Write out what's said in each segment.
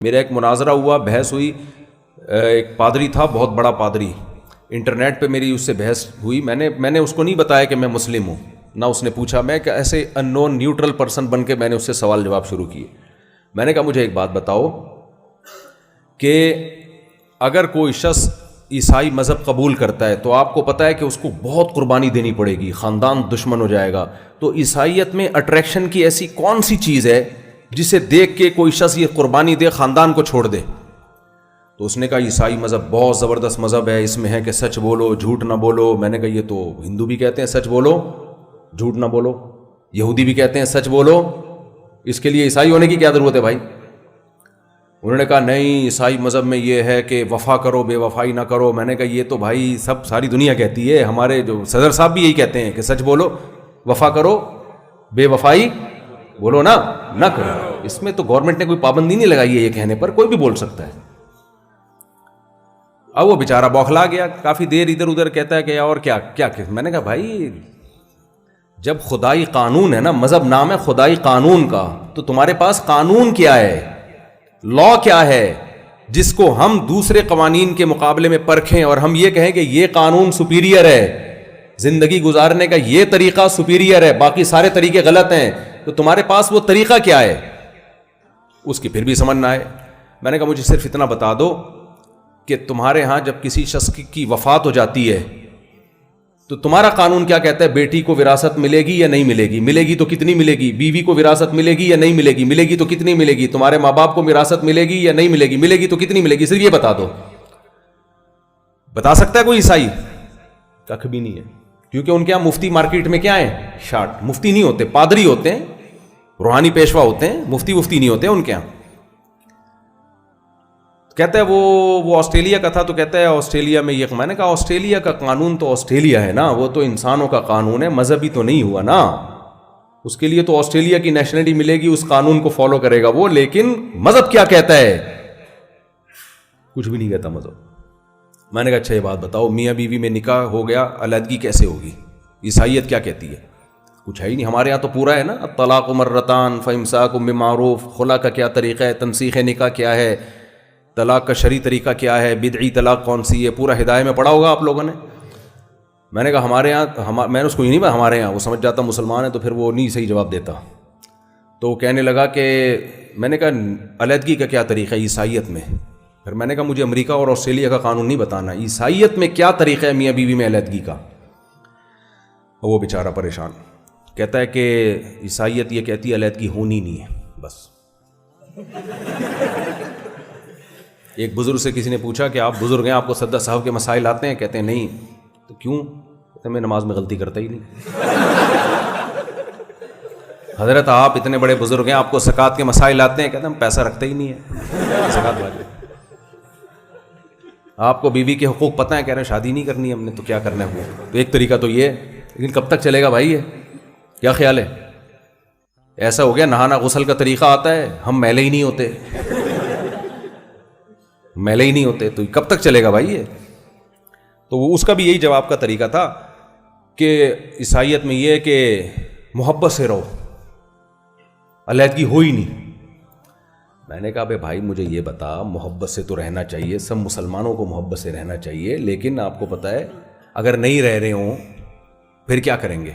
میرا ایک مناظرہ ہوا، بحث ہوئی، ایک پادری تھا، بہت بڑا پادری، انٹرنیٹ پہ میری اس سے بحث ہوئی. میں نے اس کو نہیں بتایا کہ میں مسلم ہوں، نہ اس نے پوچھا. میں کہ ایسے ان نون نیوٹرل پرسن بن کے میں نے اس سے سوال جواب شروع کیے. میں نے کہا مجھے ایک بات بتاؤ کہ اگر کوئی شخص عیسائی مذہب قبول کرتا ہے تو آپ کو پتہ ہے کہ اس کو بہت قربانی دینی پڑے گی، خاندان دشمن ہو جائے گا. تو عیسائیت میں اٹریکشن کی ایسی کون سی چیز ہے جسے دیکھ کے کوئی شخص یہ قربانی دے، خاندان کو چھوڑ دے؟ تو اس نے کہا عیسائی مذہب بہت زبردست مذہب ہے، اس میں ہے کہ سچ بولو جھوٹ نہ بولو. میں نے کہا یہ تو ہندو بھی کہتے ہیں سچ بولو جھوٹ نہ بولو، یہودی بھی کہتے ہیں سچ بولو، اس کے لیے عیسائی ہونے کی کیا ضرورت ہے بھائی؟ انہوں نے کہا نہیں، عیسائی مذہب میں یہ ہے کہ وفا کرو بے وفائی نہ کرو. میں نے کہا یہ تو بھائی ساری دنیا کہتی ہے، ہمارے جو صدر صاحب بھی یہی کہتے ہیں کہ سچ بولو، وفا کرو، بے وفائی بولو نہ کرو. اس میں تو گورنمنٹ نے کوئی پابندی نہیں لگائی ہے، یہ کہنے پر کوئی بھی بول سکتا ہے. اب وہ بیچارہ بوکھلا گیا، کافی دیر ادھر ادھر کہتا ہے کہ اور کیا. میں نے کہا بھائی جب خدائی قانون ہے نا، مذہب نام ہے خدائی قانون کا، تو تمہارے پاس قانون کیا ہے، لا کیا ہے جس کو ہم دوسرے قوانین کے مقابلے میں پرکھیں اور ہم یہ کہیں کہ یہ قانون سپیریئر ہے، زندگی گزارنے کا یہ طریقہ سپیریئر ہے، باقی سارے طریقے غلط ہیں. تو تمہارے پاس وہ طریقہ کیا ہے؟ اس کی پھر بھی سمجھ نہ آئے. میں نے کہا مجھے صرف اتنا بتا دو کہ تمہارے ہاں جب کسی شخص کی وفات ہو جاتی ہے تو تمہارا قانون کیا کہتا ہے؟ بیٹی کو وراثت ملے گی یا نہیں ملے گی؟ ملے گی تو کتنی ملے گی؟ بیوی کو وراثت ملے گی یا نہیں ملے گی؟ ملے گی تو کتنی ملے گی؟ تمہارے ماں باپ کو وراثت ملے گی یا نہیں ملے گی؟ ملے گی تو کتنی ملے گی؟ صرف یہ بتا دو. بتا سکتا ہے کوئی عیسائی؟ کخ بھی نہیں ہے، کیونکہ ان کے یہاں مفتی مارکیٹ میں کیا ہیں؟ شارٹ. مفتی نہیں ہوتے، پادری ہوتے ہیں، روحانی پیشوا ہوتے ہیں، مفتی نہیں ہوتے ان کے یہاں. کہتا ہے وہ آسٹریلیا کا تھا، تو کہتا ہے آسٹریلیا میں یہ. میں نے کہا آسٹریلیا کا قانون تو آسٹریلیا ہے نا، وہ تو انسانوں کا قانون ہے، مذہبی تو نہیں ہوا نا. اس کے لیے تو آسٹریلیا کی نیشنلٹی ملے گی، اس قانون کو فالو کرے گا وہ. لیکن مذہب کیا کہتا ہے؟ کچھ بھی نہیں کہتا مذہب. میں نے کہا اچھا یہ بات بتاؤ، میاں بیوی میں نکاح ہو گیا، علیحدگی کیسے ہوگی؟ عیسائیت کیا کہتی ہے؟ کچھ ہے ہی نہیں. ہمارے یہاں تو پورا ہے نا، الطلاق مرتان فامساک بمعروف. خلا کا کیا طریقہ ہے؟ تنسیخ نکاح کیا ہے؟ طلاق کا شرعی طریقہ کیا ہے؟ بدعی طلاق کون سی ہے؟ پورا ہدایہ میں پڑھا ہوگا آپ لوگوں نے. میں نے کہا ہمارے یہاں، میں نے اس کو ہی نہیں پڑھا ہمارے یہاں، وہ سمجھ جاتا مسلمان ہے تو پھر وہ نہیں صحیح جواب دیتا. تو وہ کہنے لگا کہ میں نے کہا علیحدگی کا کیا طریقہ ہے عیسائیت میں؟ پھر میں نے کہا مجھے امریکہ اور آسٹریلیا کا قانون نہیں بتانا، عیسائیت میں کیا طریقہ ہے میاں بیوی میں علیحدگی کا. وہ بیچارہ پریشان کہتا ہے کہ عیسائیت یہ کہتی ہے علیحدگی ہونی نہیں ہے بس. ایک بزرگ سے کسی نے پوچھا کہ آپ بزرگ ہیں، آپ کو صدر صاحب کے مسائل آتے ہیں؟ کہتے ہیں نہیں. تو کیوں؟ کہتے ہیں میں نماز میں غلطی کرتا ہی نہیں. حضرت آپ اتنے بڑے بزرگ ہیں، آپ کو زکوٰۃ کے مسائل آتے ہیں؟ کہتے ہیں ہم پیسہ رکھتے ہی نہیں ہے زکوٰۃ والے. آپ کو بیوی کے حقوق پتہ ہیں؟ کہہ رہے ہیں شادی نہیں کرنی ہم نے، تو کیا کرنا ہے؟ تو ایک طریقہ تو یہ ہے، لیکن کب تک چلے گا بھائی؟ یہ کیا خیال ہے؟ ایسا ہو گیا نہانا غسل کا طریقہ آتا ہے، ہم میلے ہی نہیں ہوتے، میلے ہی نہیں ہوتے، تو کب تک چلے گا بھائی یہ؟ تو اس کا بھی یہی جواب کا طریقہ تھا کہ عیسائیت میں یہ ہے کہ محبت سے رہو، علیحدگی ہو ہی نہیں. میں نے کہا بھائی مجھے یہ بتا، محبت سے تو رہنا چاہیے، سب مسلمانوں کو محبت سے رہنا چاہیے، لیکن آپ کو پتہ ہے اگر نہیں رہ رہے ہوں پھر کیا کریں گے؟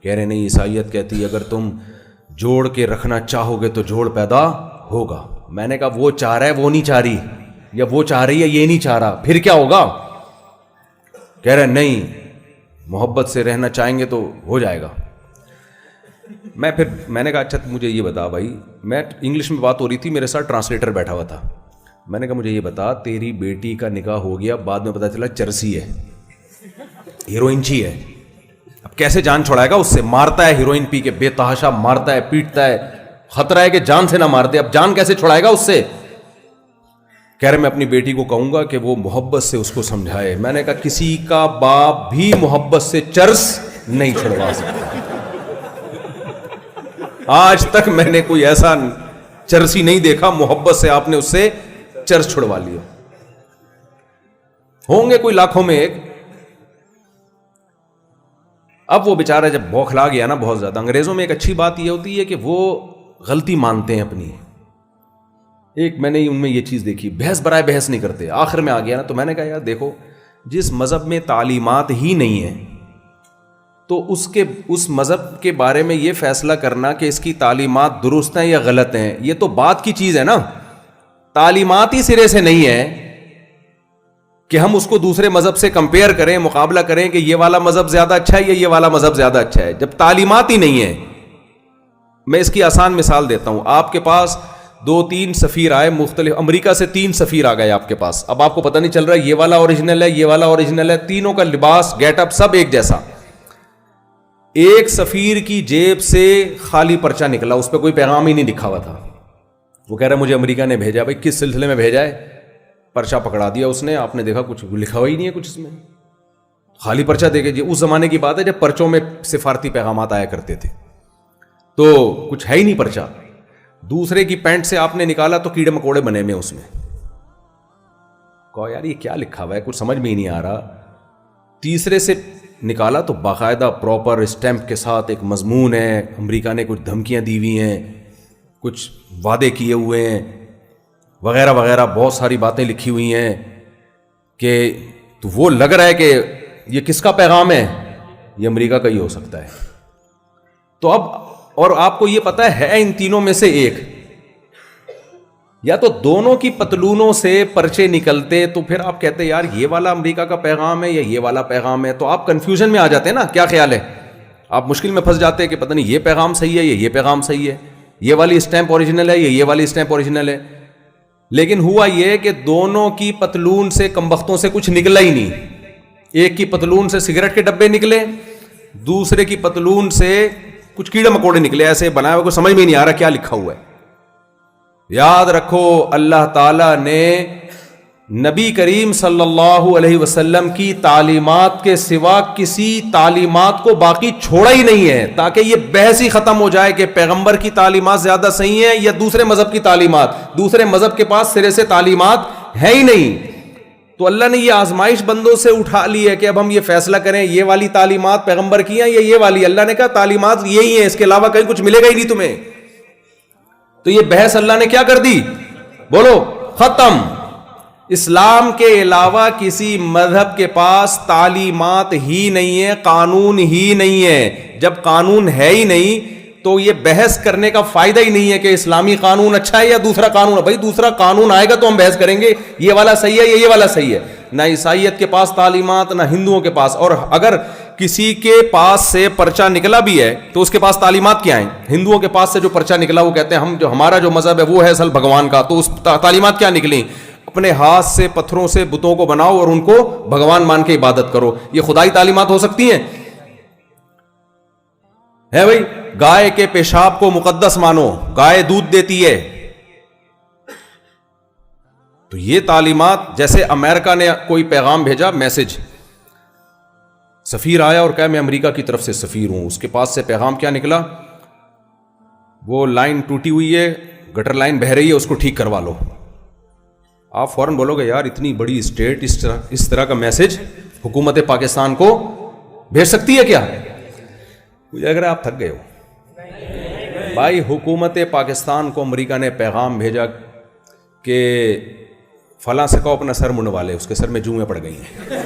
کہہ رہے نہیں، عیسائیت کہتی ہے اگر تم جوڑ کے رکھنا چاہو گے تو جوڑ پیدا ہوگا. میں نے کہا وہ چاہ رہا ہے وہ نہیں چاہ رہی، یا وہ چاہ رہی ہے یہ نہیں چاہ رہا، پھر کیا ہوگا؟ کہہ رہے نہیں محبت سے رہنا چاہیں گے تو ہو جائے گا. میں نے کہا اچھا مجھے یہ بتا بھائی، میں انگلش میں بات ہو رہی تھی، میرے ساتھ ٹرانسلیٹر بیٹھا ہوا تھا. میں نے کہا مجھے یہ بتا، تیری بیٹی کا نکاح ہو گیا، بعد میں پتا چلا چرسی ہے، ہیروئنچی ہے، اب کیسے جان چھڑائے گا؟ اس سے مارتا ہے ہیروئن پی کے، بے تحاشا مارتا ہے، پیٹتا ہے، خطرہ ہے کہ جان سے نہ مار دے، اب جان کیسے چھڑائے گا اس سے؟ کہہ رہے میں اپنی بیٹی کو کہوں گا کہ وہ محبت سے اس کو سمجھائے. میں نے کہا کسی کا باپ بھی محبت سے چرس نہیں چھڑوا سکتا. آج تک میں نے کوئی ایسا چرسی نہیں دیکھا محبت سے آپ نے اس سے چرس چھڑوا لیا. ہوں گے کوئی لاکھوں میں ایک. اب وہ بیچارہ جب بوکھلا گیا نا بہت زیادہ. انگریزوں میں ایک اچھی بات یہ ہوتی ہے کہ وہ غلطی مانتے ہیں اپنی. ایک میں نے ان میں یہ چیز دیکھی, بحث برائے بحث نہیں کرتے. آخر میں آ گیا نا, تو میں نے کہا یار دیکھو, جس مذہب میں تعلیمات ہی نہیں ہیں تو اس مذہب کے بارے میں یہ فیصلہ کرنا کہ اس کی تعلیمات درست ہیں یا غلط ہیں, یہ تو بات کی چیز ہے نا. تعلیمات ہی سرے سے نہیں ہے کہ ہم اس کو دوسرے مذہب سے کمپیئر کریں, مقابلہ کریں کہ یہ والا مذہب زیادہ اچھا ہے یا یہ والا مذہب زیادہ اچھا ہے, جب تعلیمات ہی نہیں ہے. میں اس کی آسان مثال دیتا ہوں. آپ کے پاس 2-3 سفیر آئے مختلف, امریکہ سے 3 سفیر آ گئے آپ کے پاس. اب آپ کو پتہ نہیں چل رہا یہ والا اوریجنل ہے, یہ والا اوریجنل ہے, تینوں کا لباس, گیٹ اپ سب ایک جیسا. ایک سفیر کی جیب سے خالی پرچہ نکلا, اس پہ کوئی پیغام ہی نہیں لکھا ہوا تھا. وہ کہہ رہا مجھے امریکہ نے بھیجا. بھائی کس سلسلے میں بھیجا ہے؟ پرچہ پکڑا دیا اس نے, آپ نے دیکھا کچھ لکھا ہوا ہی نہیں ہے کچھ اس میں, خالی پرچہ دے کے. اس زمانے کی بات ہے جب پرچوں میں سفارتی پیغامات آیا کرتے تھے, تو کچھ ہے ہی نہیں پرچہ. دوسرے کی پینٹ سے آپ نے نکالا تو کیڑے مکوڑے بنے میں اس میں. کہو یار یہ کیا لکھا ہوا ہے, کچھ سمجھ میں ہی نہیں آ رہا. تیسرے سے نکالا تو باقاعدہ پراپر اسٹیمپ کے ساتھ ایک مضمون ہے, امریکہ نے کچھ دھمکیاں دی ہوئی ہیں, کچھ وعدے کیے ہوئے ہیں وغیرہ وغیرہ, بہت ساری باتیں لکھی ہوئی ہیں کہ تو وہ لگ رہا ہے کہ یہ کس کا پیغام ہے, یہ امریکہ کا ہی ہو سکتا ہے. تو اب, اور آپ کو یہ پتا ہے ان تینوں میں سے ایک, یا تو دونوں کی پتلونوں سے پرچے نکلتے تو پھر آپ کہتے یار یہ والا امریکہ کا پیغام ہے یا یہ والا پیغام ہے, تو آپ کنفیوژن میں آ جاتے ہیں نا, کیا خیال ہے, آپ مشکل میں پھنس جاتے ہیں کہ پتہ نہیں یہ پیغام صحیح ہے یا یہ پیغام صحیح ہے, یہ والی اسٹیمپ اوریجنل ہے یا یہ والی اسٹیمپ اوریجنل ہے. لیکن ہوا یہ کہ دونوں کی پتلون سے کمبختوں سے کچھ نکلا ہی نہیں. ایک کی پتلون سے سگریٹ کے ڈبے نکلے, دوسرے کی پتلون سے کچھ کیڑے مکوڑے نکلے, ایسے بنایا ہوا, کو سمجھ میں نہیں آ رہا کیا لکھا ہوا ہے. یاد رکھو اللہ تعالیٰ نے نبی کریم صلی اللہ علیہ وسلم کی تعلیمات کے سوا کسی تعلیمات کو باقی چھوڑا ہی نہیں ہے, تاکہ یہ بحث ہی ختم ہو جائے کہ پیغمبر کی تعلیمات زیادہ صحیح ہیں یا دوسرے مذہب کی تعلیمات. دوسرے مذہب کے پاس سرے سے تعلیمات ہے ہی نہیں. تو اللہ نے یہ آزمائش بندوں سے اٹھا لی ہے کہ اب ہم یہ فیصلہ کریں یہ والی تعلیمات پیغمبر کی ہیں یا یہ والی. اللہ نے کہا تعلیمات یہی ہیں, اس کے علاوہ کہیں کچھ ملے گا ہی نہیں تمہیں. تو یہ بحث اللہ نے کیا کر دی, بولو, ختم. اسلام کے علاوہ کسی مذہب کے پاس تعلیمات ہی نہیں ہے, قانون ہی نہیں ہے. جب قانون ہے ہی نہیں تو یہ بحث کرنے کا فائدہ ہی نہیں ہے کہ اسلامی قانون اچھا ہے یا دوسرا قانون ہے. بھائی دوسرا قانون آئے گا تو ہم بحث کریں گے یہ والا صحیح ہے یا یہ والا صحیح ہے. نہ عیسائیت کے پاس تعلیمات, نہ ہندوؤں کے پاس. اور اگر کسی کے پاس سے پرچہ نکلا بھی ہے تو اس کے پاس تعلیمات کیا ہیں؟ ہندوؤں کے پاس سے جو پرچہ نکلا وہ کہتے ہیں ہم جو ہمارا جو مذہب ہے وہ ہے اصل بھگوان کا, تو اس تعلیمات کیا نکلی؟ اپنے ہاتھ سے پتھروں سے بتوں کو بناؤ اور ان کو بھگوان مان کے عبادت کرو. یہ خدائی تعلیمات ہو سکتی ہیں؟ ہے بھائی, گائے کے پیشاب کو مقدس مانو, گائے دودھ دیتی ہے. تو یہ تعلیمات, جیسے امریکہ نے کوئی پیغام بھیجا, میسج, سفیر آیا اور کہا میں امریکہ کی طرف سے سفیر ہوں, اس کے پاس سے پیغام کیا نکلا, وہ لائن ٹوٹی ہوئی ہے, گٹر لائن بہہ رہی ہے, اس کو ٹھیک کروا لو. آپ فوراً بولو گے یار اتنی بڑی اسٹیٹ اس طرح کا میسج حکومت پاکستان کو بھیج سکتی ہے کیا؟ مجھے اگر آپ تھک گئے ہو بھائی, حکومت پاکستان کو امریکہ نے پیغام بھیجا کہ فلاں سے کہو اپنا سر منڈوا لے, اس کے سر میں جوئیں پڑ گئی ہیں,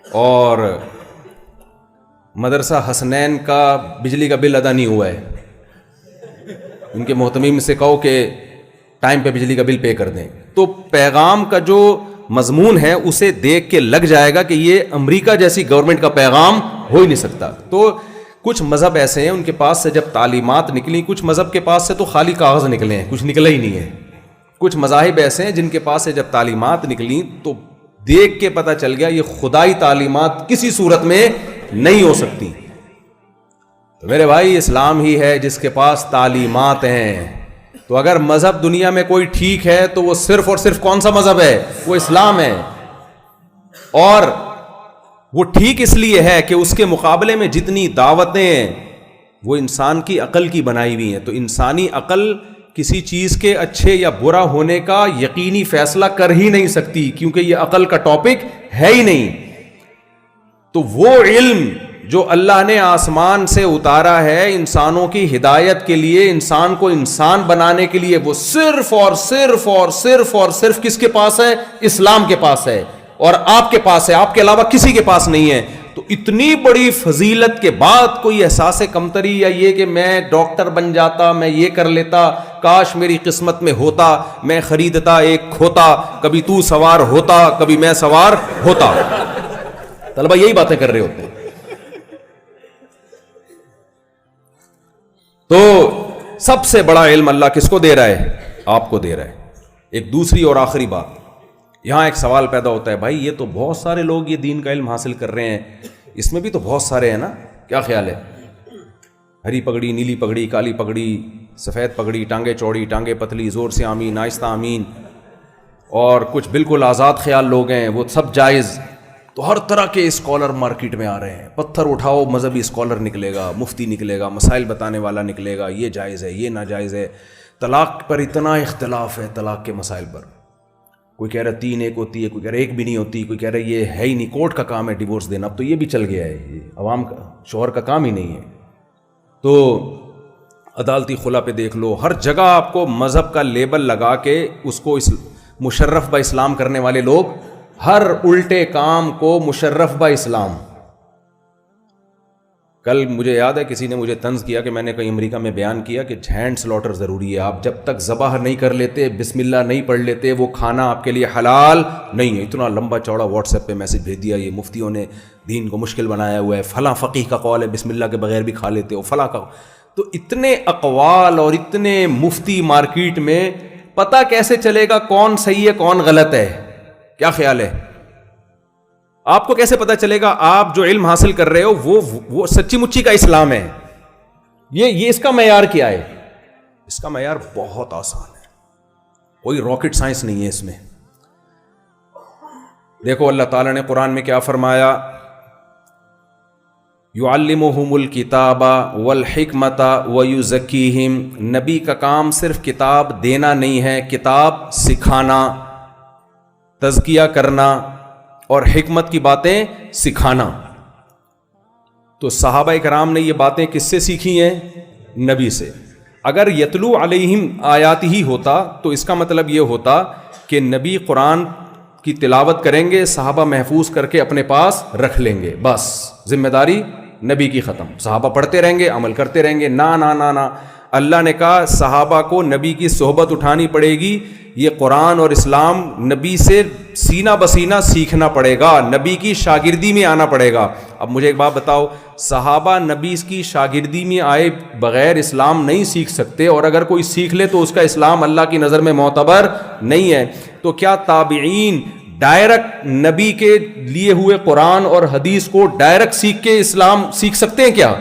اور مدرسہ حسنین کا بجلی کا بل ادا نہیں ہوا ہے, ان کے محتمیم سے کہو کہ ٹائم پہ بجلی کا بل پے کر دیں. تو پیغام کا جو مضمون ہے اسے دیکھ کے لگ جائے گا کہ یہ امریکہ جیسی گورنمنٹ کا پیغام ہو ہی نہیں سکتا. تو کچھ مذہب ایسے ہیں ان کے پاس سے جب تعلیمات نکلی, کچھ مذہب کے پاس سے تو خالی کاغذ نکلے ہیں, کچھ نکلا ہی نہیں ہے. کچھ مذاہب ایسے ہیں جن کے پاس سے جب تعلیمات نکلی تو دیکھ کے پتہ چل گیا یہ خدائی تعلیمات کسی صورت میں نہیں ہو سکتی. تو میرے بھائی اسلام ہی ہے جس کے پاس تعلیمات ہیں. تو اگر مذہب دنیا میں کوئی ٹھیک ہے تو وہ صرف اور صرف کون سا مذہب ہے؟ وہ اسلام ہے. اور وہ ٹھیک اس لیے ہے کہ اس کے مقابلے میں جتنی دعوتیں وہ انسان کی عقل کی بنائی ہوئی ہیں. تو انسانی عقل کسی چیز کے اچھے یا برا ہونے کا یقینی فیصلہ کر ہی نہیں سکتی, کیونکہ یہ عقل کا ٹاپک ہے ہی نہیں. تو وہ علم جو اللہ نے آسمان سے اتارا ہے انسانوں کی ہدایت کے لیے, انسان کو انسان بنانے کے لیے, وہ صرف اور صرف اور صرف اور صرف کس کے پاس ہے؟ اسلام کے پاس ہے, اور آپ کے پاس ہے, آپ کے علاوہ کسی کے پاس نہیں ہے. تو اتنی بڑی فضیلت کے بعد کوئی احساس کمتری یا یہ کہ میں ڈاکٹر بن جاتا, میں یہ کر لیتا, کاش میری قسمت میں ہوتا, میں خریدتا ایک کھوتا, کبھی تو سوار ہوتا کبھی میں سوار ہوتا. طلبہ یہی باتیں کر رہے ہوتے ہیں. تو سب سے بڑا علم اللہ کس کو دے رہا ہے؟ آپ کو دے رہا ہے. ایک دوسری اور آخری بات, یہاں ایک سوال پیدا ہوتا ہے, بھائی یہ تو بہت سارے لوگ یہ دین کا علم حاصل کر رہے ہیں, اس میں بھی تو بہت سارے ہیں نا, کیا خیال ہے؟ ہری پگڑی, نیلی پگڑی, کالی پگڑی, سفید پگڑی, ٹانگیں چوڑی, ٹانگیں پتلی, زور سے آمین, آہستہ آمین, اور کچھ بالکل آزاد خیال لوگ ہیں, وہ سب جائز. تو ہر طرح کے اسکالر مارکیٹ میں آ رہے ہیں, پتھر اٹھاؤ مذہبی اسکالر نکلے گا, مفتی نکلے گا, مسائل بتانے والا نکلے گا, یہ جائز ہے, یہ ناجائز ہے. طلاق پر اتنا اختلاف ہے, طلاق کے مسائل پر, کوئی کہہ رہا 3 ایک ہوتی ہے, کوئی کہہ رہا 1 بھی نہیں ہوتی, کوئی کہہ رہا یہ ہے ہی نہیں, کورٹ کا کام ہے ڈیورس دینا. اب تو یہ بھی چل گیا ہے, یہ عوام کا, شوہر کا کام ہی نہیں ہے. تو عدالتی خلا پہ دیکھ لو, ہر جگہ آپ کو مذہب کا لیبل لگا کے اس کو مشرف با اسلام کرنے والے لوگ, ہر الٹے کام کو مشرف با اسلام. کل مجھے یاد ہے کسی نے مجھے طنز کیا کہ میں نے کہیں امریکہ میں بیان کیا کہ ہینڈ سلاٹر ضروری ہے, آپ جب تک ذبح نہیں کر لیتے, بسم اللہ نہیں پڑھ لیتے, وہ کھانا آپ کے لیے حلال نہیں ہے. اتنا لمبا چوڑا واٹس ایپ پہ میسج بھیج دیا, یہ مفتیوں نے دین کو مشکل بنایا ہوا ہے, فلاں فقیہ کا قول ہے بسم اللہ کے بغیر بھی کھا لیتے ہو, فلاں کا. تو اتنے اقوال اور اتنے مفتی مارکیٹ میں, پتہ کیسے چلے گا کون صحیح ہے کون غلط ہے؟ کیا خیال ہے؟ آپ کو کیسے پتا چلے گا آپ جو علم حاصل کر رہے ہو وہ سچی مچی کا اسلام ہے؟ یہ اس کا معیار کیا ہے؟ اس کا معیار بہت آسان ہے, کوئی راکٹ سائنس نہیں ہے اس میں. دیکھو اللہ تعالیٰ نے قرآن میں کیا فرمایا, یعلمہم الکتاب والحکمت ویزکیہم. نبی کا کام صرف کتاب دینا نہیں ہے, کتاب سکھانا, تزکیہ کرنا اور حکمت کی باتیں سکھانا. تو صحابہ کرام نے یہ باتیں کس سے سیکھی ہیں؟ نبی سے. اگر یتلو علیہم آیات ہی ہوتا تو اس کا مطلب یہ ہوتا کہ نبی قرآن کی تلاوت کریں گے, صحابہ محفوظ کر کے اپنے پاس رکھ لیں گے, بس ذمہ داری نبی کی ختم, صحابہ پڑھتے رہیں گے, عمل کرتے رہیں گے. نا نا نا نا, اللہ نے کہا صحابہ کو نبی کی صحبت اٹھانی پڑے گی, یہ قرآن اور اسلام نبی سے سینہ بسینہ سیکھنا پڑے گا, نبی کی شاگردی میں آنا پڑے گا. اب مجھے ایک بات بتاؤ, صحابہ نبی کی شاگردی میں آئے بغیر اسلام نہیں سیکھ سکتے, اور اگر کوئی سیکھ لے تو اس کا اسلام اللہ کی نظر میں معتبر نہیں ہے. تو کیا تابعین ڈائریکٹ نبی کے لیے ہوئے قرآن اور حدیث کو ڈائریکٹ سیکھ کے اسلام سیکھ سکتے ہیں کیا؟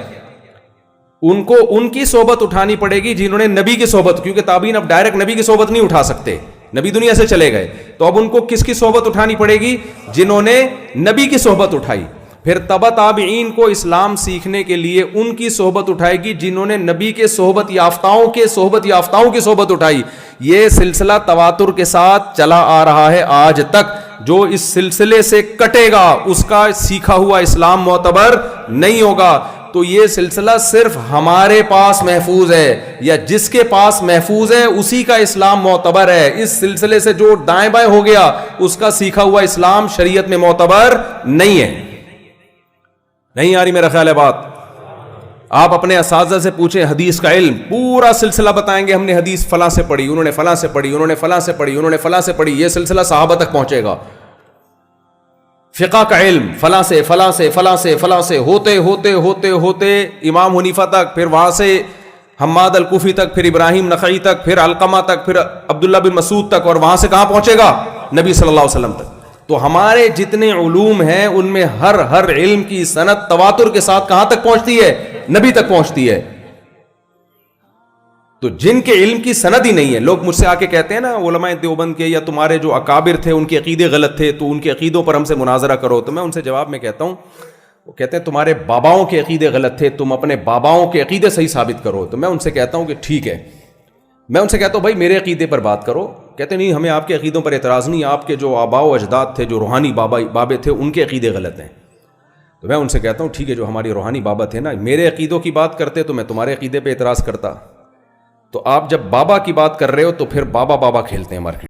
ان کو ان کی صحبت اٹھانی پڑے گی جنہوں نے نبی کی صحبت, کیونکہ تابعین اب ڈائریکٹ نبی کی صحبت نہیں اٹھا سکتے, نبی دنیا سے چلے گئے. تو اب ان کو کس کی صحبت اٹھانی پڑے گی؟ جنہوں نے نبی کی صحبت اٹھائی. پھر تبع تابعین کو اسلام سیکھنے کے لیے ان کی صحبت اٹھائے گی جنہوں نے نبی کے صحبت یافتاؤں کی صحبت اٹھائی. یہ سلسلہ تواتر کے ساتھ چلا آ رہا ہے آج تک. جو اس سلسلے سے کٹے گا اس کا سیکھا ہوا اسلام معتبر نہیں ہوگا. تو یہ سلسلہ صرف ہمارے پاس محفوظ ہے, یا جس کے پاس محفوظ ہے اسی کا اسلام معتبر ہے. اس سلسلے سے جو دائیں بائیں ہو گیا اس کا سیکھا ہوا اسلام شریعت میں معتبر نہیں ہے. نہیں آ رہی میرا خیال ہے بات؟ آپ اپنے اساتذہ سے پوچھیں حدیث کا علم, پورا سلسلہ بتائیں گے, ہم نے حدیث فلاں سے پڑھی, انہوں نے فلاں سے پڑھی, انہوں نے فلاں سے پڑھی, انہوں نے فلاں سے پڑھی. یہ سلسلہ صحابہ تک پہنچے گا. فقہ کا علم فلاں سے فلاں سے فلاں سے فلاں سے ہوتے ہوتے ہوتے ہوتے امام حنیفہ تک, پھر وہاں سے حماد الکوفی تک, پھر ابراہیم نخعی تک, پھر علقمہ تک, پھر عبداللہ بن مسعود تک, اور وہاں سے کہاں پہنچے گا؟ نبی صلی اللہ علیہ وسلم تک. تو ہمارے جتنے علوم ہیں ان میں ہر علم کی سند تواتر کے ساتھ کہاں تک پہنچتی ہے؟ نبی تک پہنچتی ہے. تو جن کے علم کی سند ہی نہیں ہے, لوگ مجھ سے آ کے کہتے ہیں نا علماء دیوبند کے یا تمہارے جو اکابر تھے ان کے عقیدے غلط تھے تو ان کے عقیدوں پر ہم سے مناظرہ کرو. تو میں ان سے جواب میں کہتا ہوں, وہ کہتے ہیں تمہارے باباؤں کے عقیدے غلط تھے, تم اپنے باباؤں کے عقیدے صحیح ثابت کرو. تو میں ان سے کہتا ہوں کہ ٹھیک ہے, میں ان سے کہتا ہوں بھائی میرے عقیدے پر بات کرو. کہتے نہیں ہمیں آپ کے عقیدوں پر اعتراض نہیں, آپ کے جو آباء و اجداد تھے, جو روحانی بابے تھے, ان کے عقیدے غلط ہیں. تو میں ان سے کہتا ہوں ٹھیک ہے، جو ہماری روحانی بابا تھے نا، میرے عقیدوں کی بات کرتے تو میں تمہارے عقیدے پہ اعتراض کرتا، تو آپ جب بابا کی بات کر رہے ہو تو پھر بابا بابا کھیلتے ہیں مارکیٹ